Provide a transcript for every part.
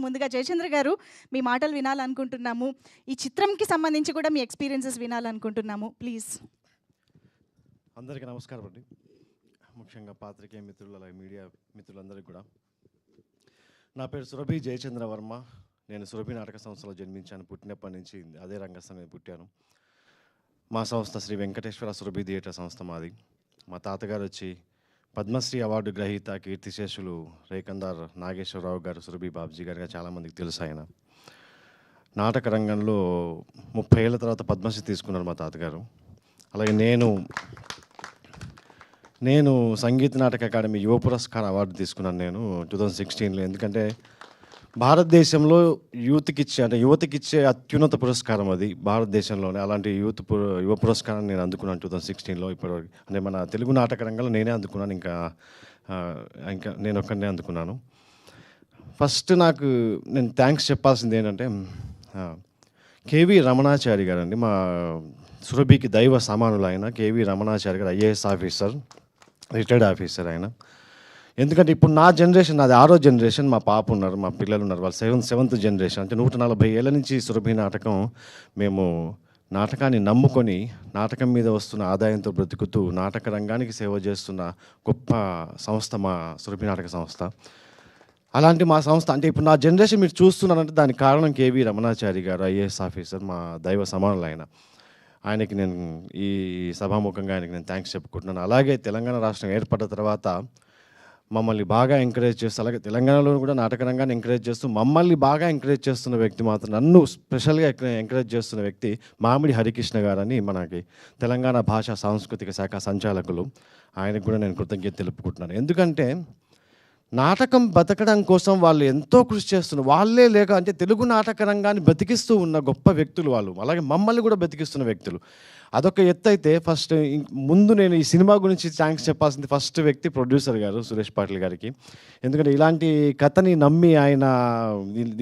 ముందుగా జయచంద్ర గారు మీ మాటలు వినాలనుకుంటున్నాము. ఈ చిత్రంకి సంబంధించి కూడా మీ ఎక్స్పీరియన్సెస్ వినాలనుకుంటున్నాము. ప్లీజ్. అందరికీ నమస్కారం అండి. ముఖ్యంగా పాత్రికేయ మిత్రులు అలాగే మీడియా మిత్రులందరికీ కూడా. నా పేరు సురభి జయచంద్ర వర్మ. నేను సురభి నాటక సంస్థలో జన్మించాను. పుట్టినప్పటి నుంచి అదే రంగస్థలం పుట్టాను. మా సంస్థ శ్రీ వెంకటేశ్వర సురభి థియేటర్ సంస్థ మాది. మా తాతగారు వచ్చి పద్మశ్రీ అవార్డు గ్రహీత కీర్తిశేషులు రేకందార్ నాగేశ్వరరావు గారు, సురభి బాబ్జీ గారుగా చాలామందికి తెలుసు. ఆయన నాటక రంగంలో 30 ఏళ్ళ తర్వాత పద్మశ్రీ తీసుకున్నారు మా తాతగారు. అలాగే నేను సంగీత నాటక అకాడమీ యువ పురస్కార్ అవార్డు తీసుకున్నాను నేను 2016లో. ఎందుకంటే భారతదేశంలో యువతకిచ్చే అత్యున్నత పురస్కారం అది భారతదేశంలోనే. అలాంటి యువ పురస్కారాన్ని నేను అందుకున్నాను 2016లో. ఇప్పటివరకు అంటే మన తెలుగు నాటక రంగంలో నేనే అందుకున్నాను. ఇంకా నేను ఒక్కనే అందుకున్నాను. ఫస్ట్ నేను థ్యాంక్స్ చెప్పాల్సింది ఏంటంటే కేవీ రమణాచారి గారు అండి. మా సురభికి దైవ సమానులు ఆయన. కేవీ రమణాచారి గారు ఐఏఎస్ ఆఫీసర్, రిటైర్డ్ ఆఫీసర్ ఆయన. ఎందుకంటే ఇప్పుడు నా జనరేషన్, నాది 6వ జనరేషన్, మా పాప ఉన్నారు, మా పిల్లలు ఉన్నారు, వాళ్ళు సెవెంత్ జనరేషన్. అంటే 140 ఏళ్ళ నుంచి సురభి నాటకం మేము నాటకాన్ని నమ్ముకొని నాటకం మీద వస్తున్న ఆదాయంతో బ్రతుకుతూ నాటక రంగానికి సేవ చేస్తున్న గొప్ప సంస్థ మా సురభి నాటక సంస్థ. అలాంటి మా సంస్థ అంటే ఇప్పుడు నా జనరేషన్ మీరు చూస్తున్నారంటే దానికి కారణం కేవీ రమణాచారి గారు, ఐఏఎస్ ఆఫీసర్, మా దైవ సమానులు ఆయన. ఆయనకి నేను ఈ సభాముఖంగా ఆయనకి నేను థ్యాంక్స్ చెప్పుకుంటున్నాను. అలాగే తెలంగాణ రాష్ట్రం ఏర్పడ్డ తర్వాత మమ్మల్ని బాగా ఎంకరేజ్ చేస్తూ, అలాగే తెలంగాణలో కూడా నాటక రంగాన్ని ఎంకరేజ్ చేస్తూ మమ్మల్ని బాగా ఎంకరేజ్ చేస్తున్న వ్యక్తి మాత్రం, నన్ను స్పెషల్గా ఎంకరేజ్ చేస్తున్న వ్యక్తి మామిడి హరికృష్ణ గారని మనకి తెలంగాణ భాషా సాంస్కృతిక శాఖ సంచాలకులు. ఆయనకు కూడా నేను కృతజ్ఞత తెలుపుకుంటున్నాను. ఎందుకంటే నాటకం బతకడం కోసం వాళ్ళు ఎంతో కృషి చేస్తున్నారు. వాళ్ళే లేక అంటే తెలుగు నాటక రంగాన్ని బతికిస్తూ ఉన్న గొప్ప వ్యక్తులు వాళ్ళు. అలాగే మమ్మల్ని కూడా బతికిస్తున్న వ్యక్తులు. అదొక ఎత్తు అయితే ఫస్ట్ ముందు నేను ఈ సినిమా గురించి థ్యాంక్స్ చెప్పాల్సింది ఫస్ట్ వ్యక్తి ప్రొడ్యూసర్ గారు సురేష్ పాటిల్ గారికి. ఎందుకంటే ఇలాంటి కథని నమ్మి ఆయన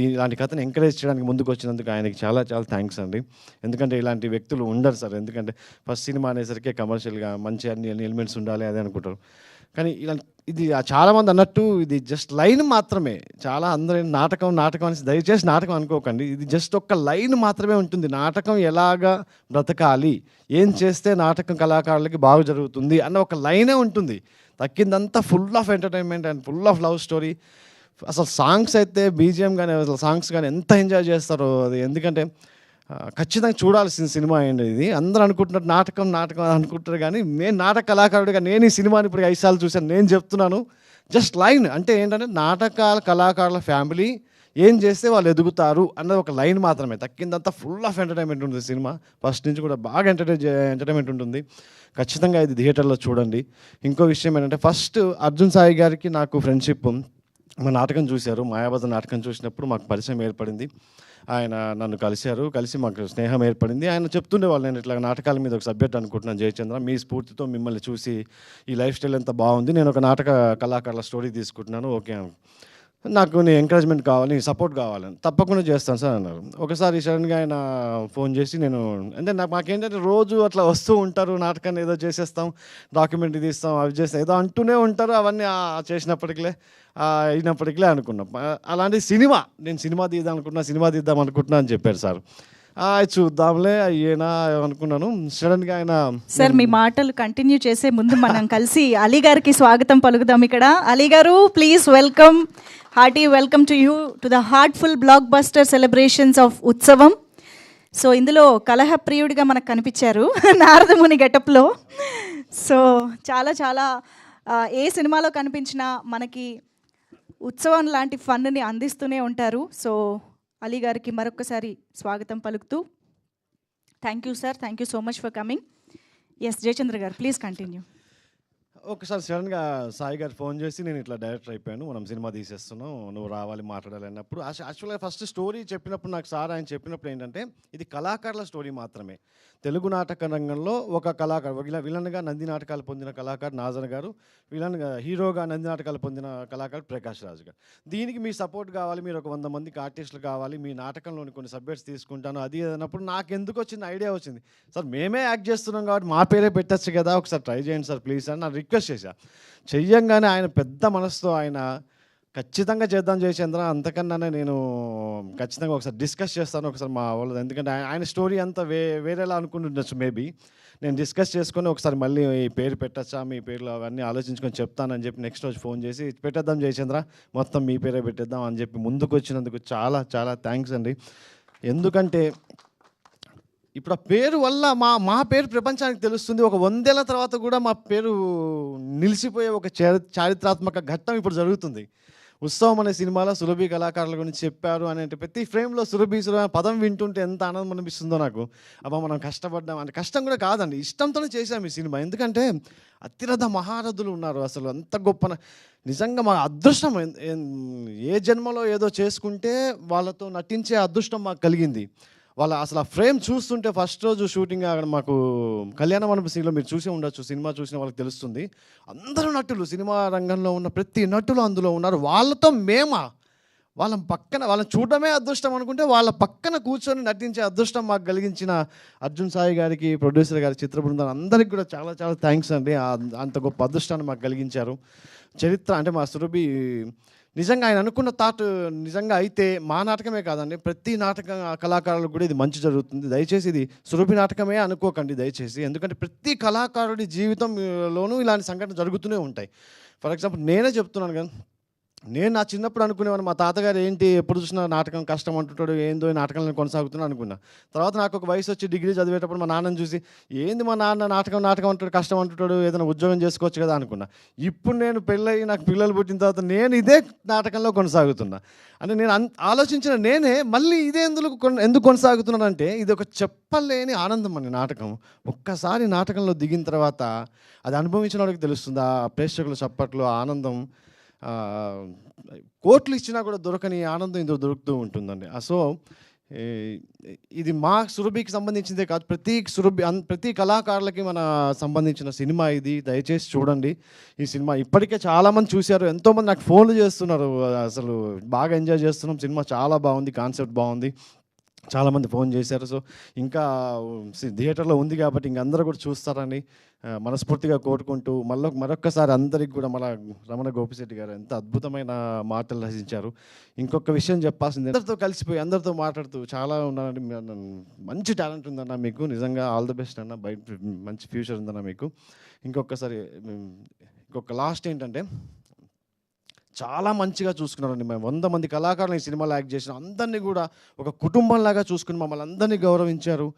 ఇలాంటి కథని ఎంకరేజ్ చేయడానికి ముందుకు వచ్చినందుకు ఆయనకి చాలా చాలా థ్యాంక్స్ అండి. ఎందుకంటే ఇలాంటి వ్యక్తులు ఉండరు సార్. ఎందుకంటే ఫస్ట్ సినిమా అనేసరికి కమర్షియల్గా మంచి అన్ని ఎలిమెంట్స్ ఉండాలి అదే అనుకుంటారు. కానీ ఇది చాలామంది అన్నట్టు ఇది జస్ట్ లైన్ మాత్రమే. చాలా అందరూ నాటకం అనేసి దయచేసి నాటకం అనుకోకండి. ఇది జస్ట్ ఒక్క లైన్ మాత్రమే ఉంటుంది. నాటకం ఎలాగా బ్రతకాలి, ఏం చేస్తే నాటకం కళాకారులకి బాగా జరుగుతుంది అన్న ఒక లైనే ఉంటుంది. తక్కిందంతా full of entertainment and full of love story. అసలు సాంగ్స్ అయితే బీజిఎం కానీ అసలు సాంగ్స్ కానీ ఎంత ఎంజాయ్ చేస్తారో అది. ఎందుకంటే ఖచ్చితంగా చూడాల్సిన సినిమా అండి ఇది. అందరూ అనుకుంటున్నారు నాటకం అనుకుంటారు, కానీ నేను నాటక కళాకారుడిగా నేను ఈ సినిమాని ఇప్పుడు 5 సార్లు చూశాను. నేను చెప్తున్నాను జస్ట్ లైన్ అంటే ఏంటంటే నాటకాల కళాకారుల ఫ్యామిలీ ఏం చేస్తే వాళ్ళు ఎదుగుతారు అన్నది ఒక లైన్ మాత్రమే. తక్కిందంతా ఫుల్ ఆఫ్ ఎంటర్టైన్మెంట్ ఉంటుంది సినిమా. ఫస్ట్ నుంచి కూడా బాగా ఎంటర్టైన్మెంట్ ఉంటుంది. ఖచ్చితంగా ఇది థియేటర్లో చూడండి. ఇంకో విషయం ఏంటంటే ఫస్ట్ అర్జున్ సాయి గారికి నాకు ఫ్రెండ్షిప్. మా నాటకం చూశారు, మాయాబజార్ నాటకం చూసినప్పుడు మాకు పరిచయం ఏర్పడింది. ఆయన నన్ను కలిసి మాకు స్నేహం ఏర్పడింది. ఆయన చెప్తుండేవాళ్ళు, నేను ఇట్లా నాటకాల మీద ఒక సబ్జెక్ట్ అనుకుంటున్నాను జయచంద్ర, మీ స్ఫూర్తితో మిమ్మల్ని చూసి ఈ లైఫ్ స్టైల్ ఎంత బాగుంది, నేను ఒక నాటక కళాకారుల స్టోరీ తీసుకుంటున్నాను, ఓకే నాకు నీ ఎంకరేజ్మెంట్ కావాలి, సపోర్ట్ కావాలని. తప్పకుండా చేస్తాను సార్ అన్నారు. ఒకసారి సడన్గా ఆయన ఫోన్ చేసి అంటే మాకేంటంటే రోజు అట్లా వస్తూ ఉంటారు, నాటకాన్ని ఏదో చేసేస్తాం, డాక్యుమెంటరీ తీస్తాం, అవి చేస్తాం, ఏదో అంటూనే ఉంటారు. అవన్నీ అయినప్పటికీ అనుకున్నాం. అలాంటి నేను సినిమా తీద్దాం అనుకుంటున్నా అని చెప్పారు సార్. చూద్దాంలే అయ్యేనా అనుకున్నాను. సడన్గా ఆయన సార్ మీ మాటలు కంటిన్యూ చేసే ముందు మనం కలిసి అలీ గారికి స్వాగతం పలుకుదాం. ఇక్కడ అలీ గారు, please welcome, hearty welcome to you to the heartful block buster celebrations of ఉత్సవం. సో ఇందులో కలహప్రియుడిగా మనకు కనిపించారు నారదముని గెటప్లో. సో చాలా చాలా ఏ సినిమాలో కనిపించినా మనకి ఉత్సవం లాంటి ఫన్ని అందిస్తూనే ఉంటారు. సో అలీ గారికి మరొకసారి స్వాగతం పలుకుతూ thank you sir, thank you so much for coming. S Jayachandra గారు, ప్లీజ్ కంటిన్యూ. ఒకసారి సడన్గా సాయి గారు ఫోన్ చేసి నేను ఇట్లా డైరెక్టర్ అయిపోయాను, మనం సినిమా తీసేస్తున్నాం, నువ్వు రావాలి మాట్లాడాలి అన్నప్పుడు యాక్చువల్గా ఫస్ట్ స్టోరీ చెప్పినప్పుడు నాకు ఆయన చెప్పినప్పుడు ఏంటంటే ఇది కళాకారుల స్టోరీ మాత్రమే. తెలుగు నాటక రంగంలో ఒక కళాకారు, విలన్గా నంది నాటకాలు పొందిన కళాకారు నాజర్ గారు, హీరోగా నంది నాటకాలు పొందిన కళాకారు ప్రకాష్ రాజ్ గారు. దీనికి మీ సపోర్ట్ కావాలి, మీరు ఒక 100 మందికి ఆర్టిస్టులు కావాలి, మీ నాటకంలోని కొన్ని సబ్జెక్ట్స్ తీసుకుంటాను అది అన్నప్పుడు నాకు ఎందుకు వచ్చింది ఐడియా వచ్చింది, సార్ మేమే యాక్ట్ చేస్తున్నాం కాబట్టి మా పేరే పెట్టచ్చు కదా, ఒకసారి ట్రై చేయండి సార్ ప్లీజ్ అని నా రిక్వెస్ట్ చెయ్యంగానే ఆయన పెద్ద మనసుతో ఆయన ఖచ్చితంగా చేద్దాం జయచంద్ర. అంతకన్నానే నేను ఖచ్చితంగా ఒకసారి డిస్కస్ చేస్తాను ఒకసారి మా వాళ్ళది. ఎందుకంటే ఆయన స్టోరీ అంతా వేరేలా అనుకుంటుండొచ్చు మేబీ. నేను డిస్కస్ చేసుకొని ఒకసారి మళ్ళీ ఈ పేరు పెట్టచ్చా, మీ పేర్లు అవన్నీ ఆలోచించుకొని చెప్తానని చెప్పి నెక్స్ట్ రోజు ఫోన్ చేసి పెట్టేద్దాం జయచంద్ర, మొత్తం మీ పేరే పెట్టేద్దాం అని చెప్పి ముందుకు వచ్చినందుకు చాలా చాలా థ్యాంక్స్ అండి. ఎందుకంటే ఇప్పుడు ఆ పేరు వల్ల మా పేరు ప్రపంచానికి తెలుస్తుంది. ఒక 100 ఏళ్ల తర్వాత కూడా మా పేరు నిలిచిపోయే ఒక చారిత్రాత్మక ఘట్టం ఇప్పుడు జరుగుతుంది. ఉత్సవం అనే సినిమాలో సురభి కళాకారుల గురించి చెప్పారు అని అంటే ప్రతి ఫ్రేమ్లో సురభి అనే పదం వింటుంటే ఎంత ఆనందం అనిపిస్తుందో నాకు. అబ్బా మనం కష్టపడ్డాం అంటే కష్టం కూడా కాదండి, ఇష్టంతోనే చేశాం ఈ సినిమా. ఎందుకంటే అతిరథ మహారథులు ఉన్నారు, అసలు అంత గొప్ప నిజంగా మా అదృష్టం. ఏ జన్మలో ఏదో చేసుకుంటే వాళ్ళతో నటించే అదృష్టం మాకు కలిగింది. వాళ్ళ అసలు ఆ ఫ్రేమ్ చూస్తుంటే ఫస్ట్ రోజు షూటింగ్ అక్కడ మాకు కళ్యాణ మండపంలో మీరు చూసే ఉండొచ్చు, సినిమా చూసిన వాళ్ళకి తెలుస్తుంది. అందరూ నటులు, సినిమా రంగంలో ఉన్న ప్రతి నటులు అందులో ఉన్నారు. వాళ్ళతో వాళ్ళని చూడడమే అదృష్టం అనుకుంటే వాళ్ళ పక్కన కూర్చొని నటించే అదృష్టం మాకు కలిగించిన అర్జున్ సాయి గారికి, ప్రొడ్యూసర్ గారి, చిత్ర బృందం అందరికీ కూడా చాలా చాలా థ్యాంక్స్ అండి. అంత గొప్ప అదృష్టాన్ని మాకు కలిగించారు. చరిత్ర అంటే మా సురభి నిజంగా ఆయన అనుకున్న థాట్ నిజంగా అయితే మా నాటకమే కాదండి, ప్రతి నాటక కళాకారులకు కూడా ఇది మంచి జరుగుతుంది. దయచేసి ఇది సురభి నాటకమే అనుకోకండి దయచేసి. ఎందుకంటే ప్రతి కళాకారుడి జీవితంలోనూ ఇలాంటి సంఘటన జరుగుతూనే ఉంటాయి. ఫర్ ఎగ్జాంపుల్ నేనే చెప్తున్నాను కదా, నేను నా చిన్నప్పుడు అనుకునేవాడిని మా తాతగారు ఏంటి ఎప్పుడు చూసినా నాటకం కష్టం అంటుంటాడు, ఏందో ఈ నాటకంలో కొనసాగుతున్నా అనుకున్నా. తర్వాత నాకు ఒక వయసు వచ్చి డిగ్రీ చదివేటప్పుడు మా నాన్నని చూసి ఏంది మా నాన్న నాటకం అంటాడు, కష్టం అంటుంటాడు, ఏదైనా ఉద్యోగం చేసుకోవచ్చు కదా అనుకున్నా. ఇప్పుడు నేను పెళ్ళయి నాకు పిల్లలు పుట్టిన తర్వాత నేను ఇదే నాటకంలో కొనసాగుతున్నా. అంటే నేను ఆలోచించిన నేనే మళ్ళీ ఇదే ఎందుకు కొనసాగుతున్నానంటే ఇది ఒక చెప్పలేని ఆనందం అండి నాటకం. ఒక్కసారి నాటకంలో దిగిన తర్వాత అది అనుభవించిన వాడికి తెలుస్తుంది ఆ ప్రేక్షకుల చప్పట్లు, ఆనందం. కోట్లు ఇచ్చినా కూడా దొరకని ఆనందం ఇందులో దొరుకుతూ ఉంటుందండి. సో ఇది మా సురభికి సంబంధించిందే కాదు, ప్రతి కళాకారులకి మన సంబంధించిన సినిమా ఇది. దయచేసి చూడండి ఈ సినిమా. ఇప్పటికే చాలామంది చూశారు, ఎంతోమంది నాకు ఫోన్లు చేస్తున్నారు, అసలు బాగా ఎంజాయ్ చేస్తున్నాం, సినిమా చాలా బాగుంది, కాన్సెప్ట్ బాగుంది, చాలామంది ఫోన్ చేశారు. సో ఇంకా థియేటర్లో ఉంది కాబట్టి ఇంక అందరూ కూడా చూస్తారని మనస్ఫూర్తిగా కోరుకుంటూ మరొక్కసారి అందరికి కూడా మన రమణ గోపిశెట్టి గారు ఎంత అద్భుతమైన మాటలు రచించారు. ఇంకొక విషయం చెప్పాల్సింది, అందరితో కలిసిపోయి అందరితో మాట్లాడుతూ చాలా ఉన్నానండి. మంచి టాలెంట్ ఉందన్న మీకు, నిజంగా ఆల్ ది బెస్ట్ అన్న, బయట మంచి ఫ్యూచర్ ఉందన్న మీకు. ఇంకొక లాస్ట్ ఏంటంటే చాలా మంచిగా చూసుకున్నారండి. మేము 100 మంది కళాకారులు ఈ సినిమాలో యాక్ట్ చేసిన అందరినీ కూడా ఒక కుటుంబంలాగా చూసుకుని మమ్మల్ని అందరినీ గౌరవించారు.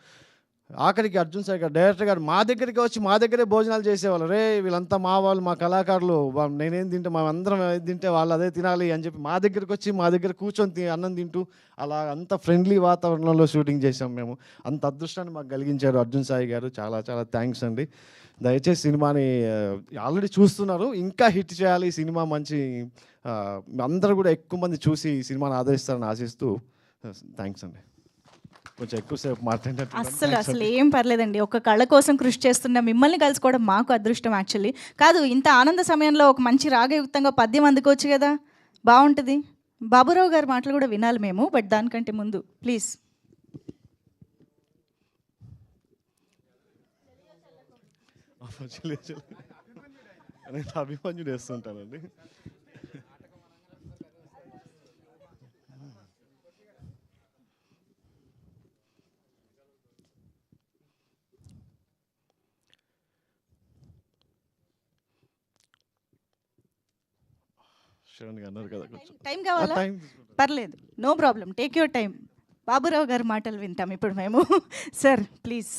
ఆఖరికి అర్జున్ సాయి గారు, డైరెక్టర్ గారు మా దగ్గరికి వచ్చి మా దగ్గరే భోజనాలు చేసేవాళ్ళు. రే వీళ్ళంతా మా వాళ్ళు, మా కళాకారులు, నేనేం తింటే మా అందరం ఏది తింటే వాళ్ళు అదే తినాలి అని చెప్పి మా దగ్గరికి వచ్చి మా దగ్గర కూర్చొని అన్నం తింటూ అలా అంత ఫ్రెండ్లీ వాతావరణంలో షూటింగ్ చేసాం మేము. అంత అదృష్టాన్ని మాకు కలిగించారు అర్జున్ సాయి గారు. చాలా చాలా థ్యాంక్స్ అండి. దయచేసి సినిమాని ఆల్రెడీ చూస్తున్నారు, ఇంకా హిట్ చేయాలి ఈ సినిమా. మంచి అందరూ కూడా ఎక్కువ మంది చూసి ఈ సినిమాని ఆదరిస్తారని ఆశిస్తూ థ్యాంక్స్ అండి. కొంచెం ఎక్కువసేపు మాట్లాడినట్టు అసలు ఏం పర్లేదండి. ఒక కళ కోసం కృషి చేస్తున్న మిమ్మల్ని కలుసుకోవడం మాకు అదృష్టం. యాక్చువల్లీ కాదు, ఇంత ఆనంద సమయంలో ఒక మంచి రాగయుక్తంగా పద్యం అందుకోవచ్చు కదా, బాగుంటుంది. బాబురావు గారి మాటలు కూడా వినాలి మేము, బట్ దానికంటే ముందు ప్లీజ్. అభిమన్యుడు వేస్తుంటానండి. అన్నారు కదా, టైం కావాలా? పర్లేదు, no problem, take your time. Baburao గారి మాటలు వింటాం ఇప్పుడు మేము. Sir please.